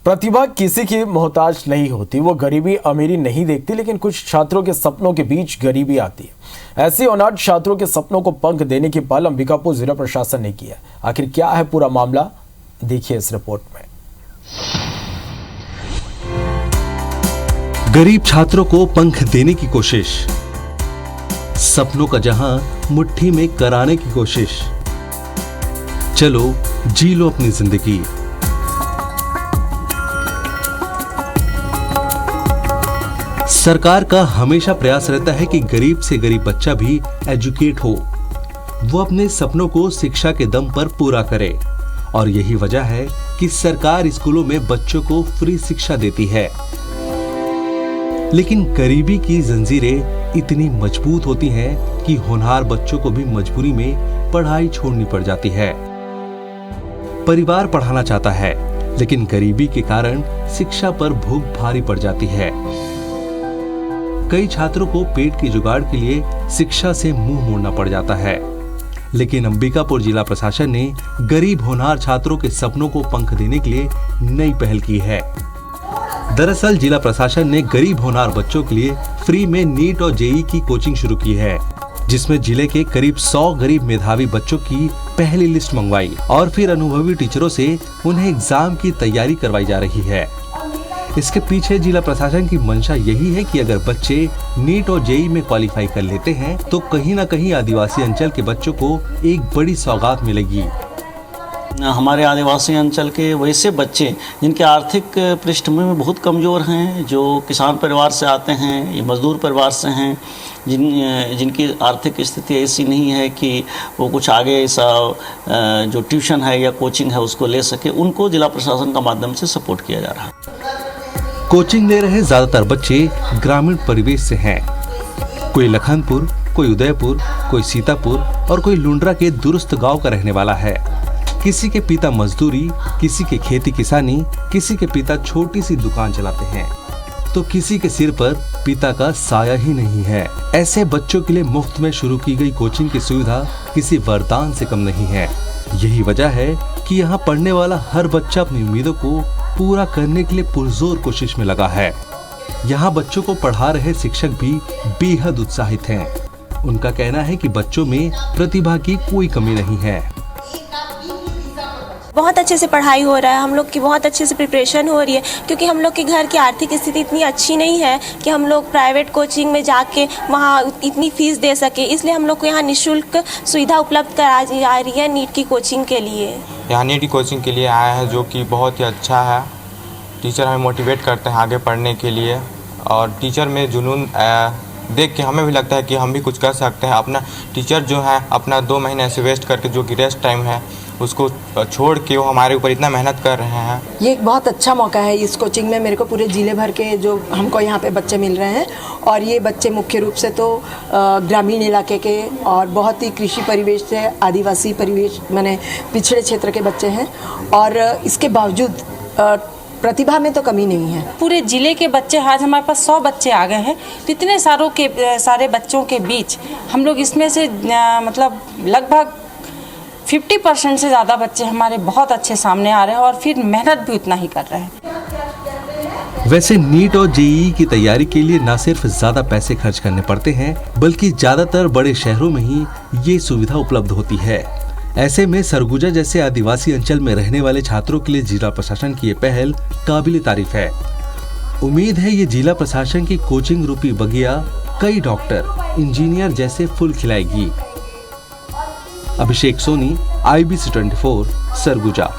प्रतिभा किसी की मोहताज नहीं होती, वो गरीबी अमीरी नहीं देखती, लेकिन कुछ छात्रों के सपनों के बीच गरीबी आती है। ऐसे अनाथ छात्रों के सपनों को पंख देने की पहल अंबिकापुर जिला प्रशासन ने किया। आखिर क्या है पूरा मामला, देखिए इस रिपोर्ट में। गरीब छात्रों को पंख देने की कोशिश, सपनों का जहां मुट्ठी में कराने की कोशिश। चलो जी लो अपनी जिंदगी। सरकार का हमेशा प्रयास रहता है कि गरीब से गरीब बच्चा भी एजुकेट हो, वो अपने सपनों को शिक्षा के दम पर पूरा करे। और यही वजह है कि सरकार स्कूलों में बच्चों को फ्री शिक्षा देती है। लेकिन गरीबी की जंजीरें इतनी मजबूत होती हैं कि होनहार बच्चों को भी मजबूरी में पढ़ाई छोड़नी पड़ जाती है। परिवार पढ़ाना चाहता है, लेकिन गरीबी के कारण शिक्षा पर भूख भारी पड़ जाती है। कई छात्रों को पेट की जुगाड़ के लिए शिक्षा से मुंह मोड़ना पड़ जाता है। लेकिन अंबिकापुर जिला प्रशासन ने गरीब होनहार छात्रों के सपनों को पंख देने के लिए नई पहल की है। दरअसल जिला प्रशासन ने गरीब होनहार बच्चों के लिए फ्री में नीट और जेईई की कोचिंग शुरू की है, जिसमें जिले के करीब 100 गरीब मेधावी बच्चों की पहली लिस्ट मंगवाई और फिर अनुभवी टीचरों से उन्हें एग्जाम की तैयारी करवाई जा रही है। इसके पीछे जिला प्रशासन की मंशा यही है कि अगर बच्चे नीट और जेईई में क्वालिफाई कर लेते हैं तो कहीं न कहीं आदिवासी अंचल के बच्चों को एक बड़ी सौगात मिलेगी। हमारे आदिवासी अंचल के वैसे बच्चे जिनके आर्थिक पृष्ठभूमि में बहुत कमज़ोर हैं, जो किसान परिवार से आते हैं या मजदूर परिवार से हैं, जिनकी आर्थिक स्थिति ऐसी नहीं है कि वो कुछ आगे ऐसा जो ट्यूशन है या कोचिंग है उसको ले सके, उनको जिला प्रशासन का माध्यम से सपोर्ट किया जा रहा है। कोचिंग ले रहे ज्यादातर बच्चे ग्रामीण परिवेश से हैं। कोई लखनपुर, कोई उदयपुर, कोई सीतापुर और कोई लुंड्रा के दुरुस्त गांव का रहने वाला है। किसी के पिता मजदूरी, किसी के खेती किसानी, किसी के पिता छोटी सी दुकान चलाते हैं, तो किसी के सिर पर पिता का साया ही नहीं है। ऐसे बच्चों के लिए मुफ्त में शुरू की गई कोचिंग की सुविधा किसी वरदान से कम नहीं है। यही वजह है कि यहाँ पढ़ने वाला हर बच्चा अपनी उम्मीदों को पूरा करने के लिए पुरजोर कोशिश में लगा है। यहाँ बच्चों को पढ़ा रहे शिक्षक भी बेहद उत्साहित हैं। उनका कहना है कि बच्चों में प्रतिभा की कोई कमी नहीं है। बहुत अच्छे से पढ़ाई हो रहा है, हम लोग की बहुत अच्छे से प्रिपरेशन हो रही है, क्योंकि हम लोग के घर की आर्थिक स्थिति इतनी अच्छी नहीं है कि हम लोग प्राइवेट कोचिंग में जाके वहाँ इतनी फीस दे सके। इसलिए हम लोग को यहाँ निःशुल्क सुविधा उपलब्ध कराई जा रही है नीट की कोचिंग के लिए। यहाँ नीट की कोचिंग के लिए आया है, जो कि बहुत ही अच्छा है। टीचर हमें मोटिवेट करते हैं आगे पढ़ने के लिए, और टीचर में जुनून देख के हमें भी लगता है कि हम भी कुछ कर सकते हैं। अपना टीचर जो है अपना 2 महीने ऐसे वेस्ट करके, जो कि रेस्ट टाइम है, उसको छोड़ के वो हमारे ऊपर इतना मेहनत कर रहे हैं। ये एक बहुत अच्छा मौका है। इस कोचिंग में मेरे को पूरे जिले भर के जो हमको यहाँ पे बच्चे मिल रहे हैं, और ये बच्चे मुख्य रूप से तो ग्रामीण इलाके के और बहुत ही कृषि परिवेश से, आदिवासी परिवेश माने पिछड़े क्षेत्र के बच्चे हैं। और इसके बावजूद प्रतिभा में तो कमी नहीं है। पूरे जिले के बच्चे, आज हमारे पास 100 बच्चे आ गए हैं, तो इतने सारे बच्चों के बीच हम लोग इसमें से मतलब लगभग 50% से ज़्यादा बच्चे हमारे बहुत अच्छे सामने आ रहे हैं, और फिर मेहनत भी उतना ही कर रहे हैं। वैसे नीट और जेईई की तैयारी के लिए न सिर्फ ज्यादा पैसे खर्च करने पड़ते हैं, बल्कि ज्यादातर बड़े शहरों में ही ये सुविधा उपलब्ध होती है। ऐसे में सरगुजा जैसे आदिवासी अंचल में रहने वाले छात्रों के लिए जिला प्रशासन की ये पहल काबिल तारीफ है। उम्मीद है ये जिला प्रशासन की कोचिंग रूपी बगिया कई डॉक्टर, इंजीनियर जैसे फूल खिलाएगी। अभिषेक सोनी, IBC 24, सरगुजा।